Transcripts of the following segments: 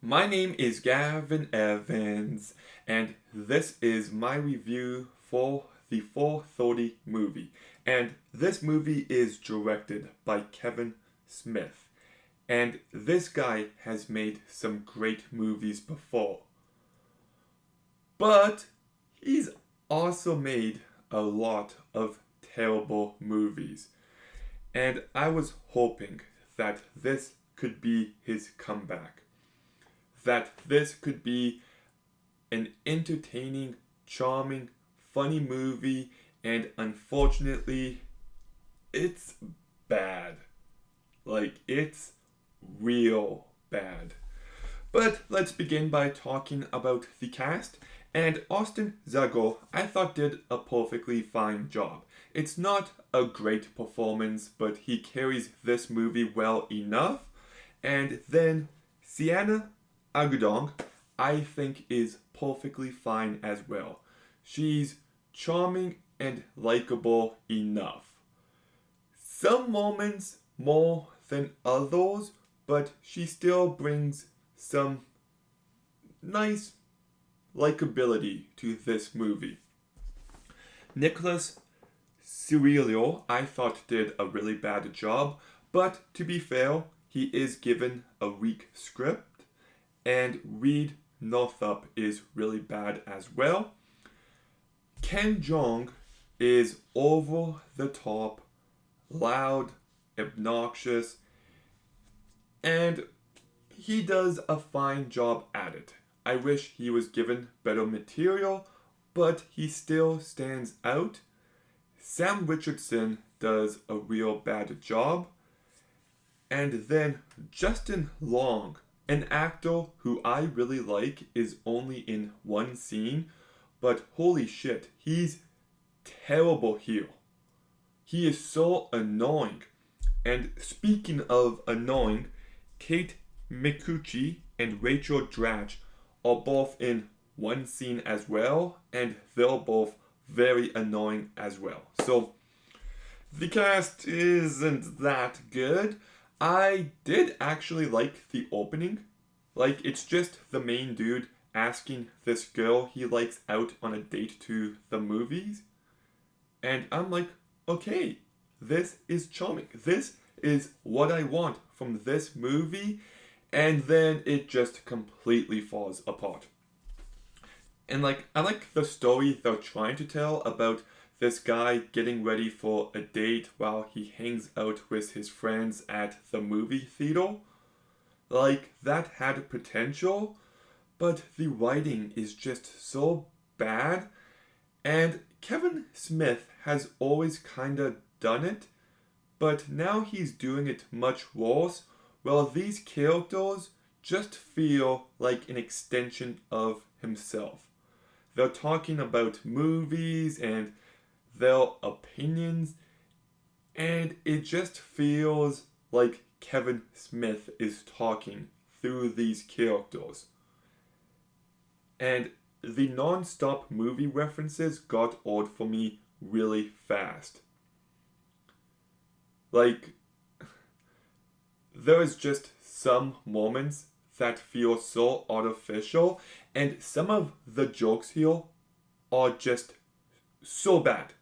My name is Gavin Evans, and this is my review for the 4:30 movie. And this movie is directed by Kevin Smith. And this guy has made some great movies before. But he's also made a lot of terrible movies. And I was hoping that this could be his comeback. That this could be an entertaining, charming, funny movie, and unfortunately, it's bad. It's real bad. But let's begin by talking about the cast. And Austin Zagor, I thought, did a perfectly fine job. It's not a great performance, but he carries this movie well enough. And then Sienna Agudong, I think, is perfectly fine as well. She's charming and likable enough. Some moments more than others, but she still brings some nice likability to this movie. Nicholas Cirillo, I thought, did a really bad job, but to be fair, he is given a weak script, and Reed Northup is really bad as well. Ken Jeong is over the top, loud, obnoxious, and he does a fine job at it. I wish he was given better material, but he still stands out. Sam Richardson does a real bad job. And then Justin Long, an actor who I really like, is only in one scene, but holy shit, he's terrible here. He is so annoying. And speaking of annoying, Kate Micucci and Rachel Dratch are both in one scene as well, and they're both very annoying as well. So the cast isn't that good. I did actually like the opening. It's just the main dude asking this girl he likes out on a date to the movies. And I'm like, okay, this is charming. This is what I want from this movie. And then it just completely falls apart. And I like the story they're trying to tell about this guy getting ready for a date while he hangs out with his friends at the movie theater. That had potential, but the writing is just so bad. And Kevin Smith has always kinda done it, but now he's doing it much worse. Well, these characters just feel like an extension of himself. They're talking about movies and their opinions, and it just feels like Kevin Smith is talking through these characters. And the non-stop movie references got old for me really fast. There is just some moments that feel so artificial, and some of the jokes here are just so bad.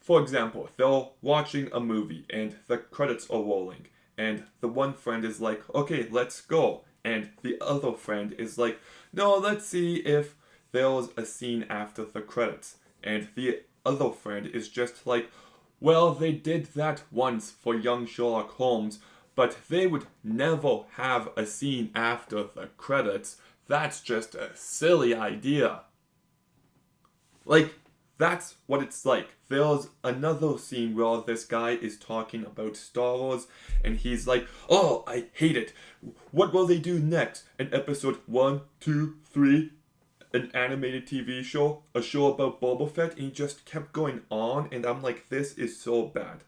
For example, they're watching a movie and the credits are rolling, and the one friend is like, okay, let's go. And the other friend is like, no, let's see if there's a scene after the credits. And the other friend is just like, well, they did that once for young Sherlock Holmes, but they would never have a scene after the credits. That's just a silly idea. That's what it's like. There's another scene where this guy is talking about Star Wars, and he's like, oh, I hate it. What will they do next? An episode 1, 2, 3, an animated TV show, a show about Boba Fett, and he just kept going on, and I'm like, this is so bad.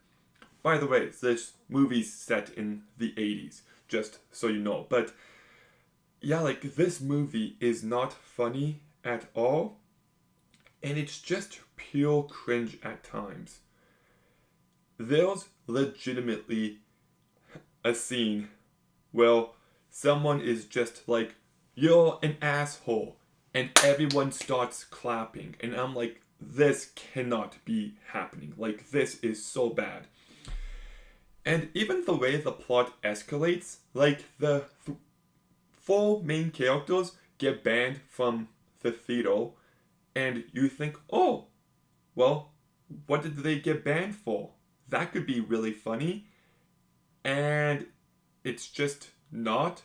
By the way, this movie's set in the 80s, just so you know. But yeah, this movie is not funny at all, and it's just pure cringe at times. There's legitimately a scene where someone is just like, "You're an asshole," and everyone starts clapping, and I'm like, this cannot be happening. Like, this is so bad. And even the way the plot escalates, like the four main characters get banned from the theater, and you think, oh, well, what did they get banned for? That could be really funny. And it's just not.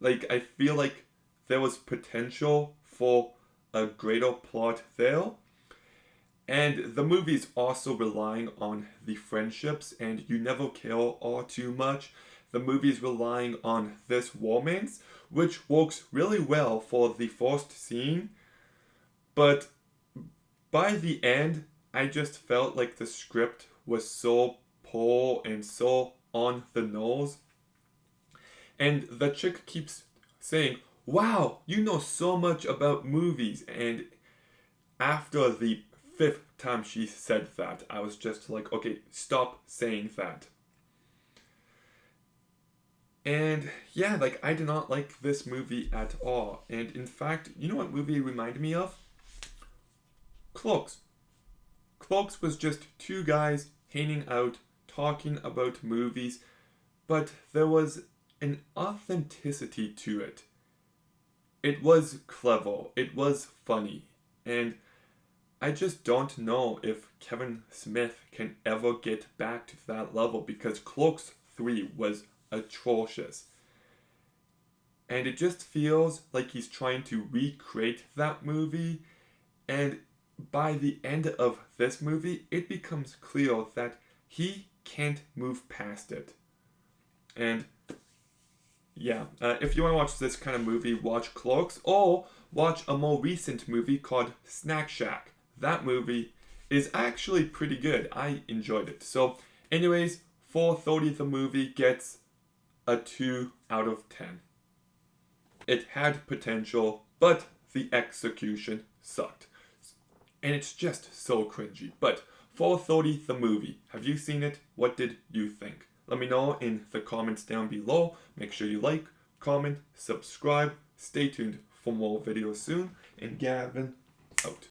Like, I feel like there was potential for a greater plot there. And the movie's also relying on the friendships, and you never kill all too much. The movie's relying on this romance, which works really well for the first scene, but by the end, I just felt like the script was so poor and so on the nose. And the chick keeps saying, "Wow, you know so much about movies." And after the fifth time she said that, I was just like, okay, stop saying that. And yeah, like, I did not like this movie at all. And in fact, you know what movie it reminded me of? Clerks. Clerks was just two guys hanging out, talking about movies, but there was an authenticity to it. It was clever, it was funny, and I just don't know if Kevin Smith can ever get back to that level, because Clerks 3 was atrocious. And it just feels like he's trying to recreate that movie, and by the end of this movie, it becomes clear that he can't move past it. And yeah, if you want to watch this kind of movie, watch Clerks, or watch a more recent movie called Snack Shack. That movie is actually pretty good. I enjoyed it. So, anyways, 430 the movie gets a 2 out of 10. It had potential, but the execution sucked. And it's just so cringy. But 430 the movie. Have you seen it? What did you think? Let me know in the comments down below. Make sure you like, comment, subscribe. Stay tuned for more videos soon. And Gavin, out.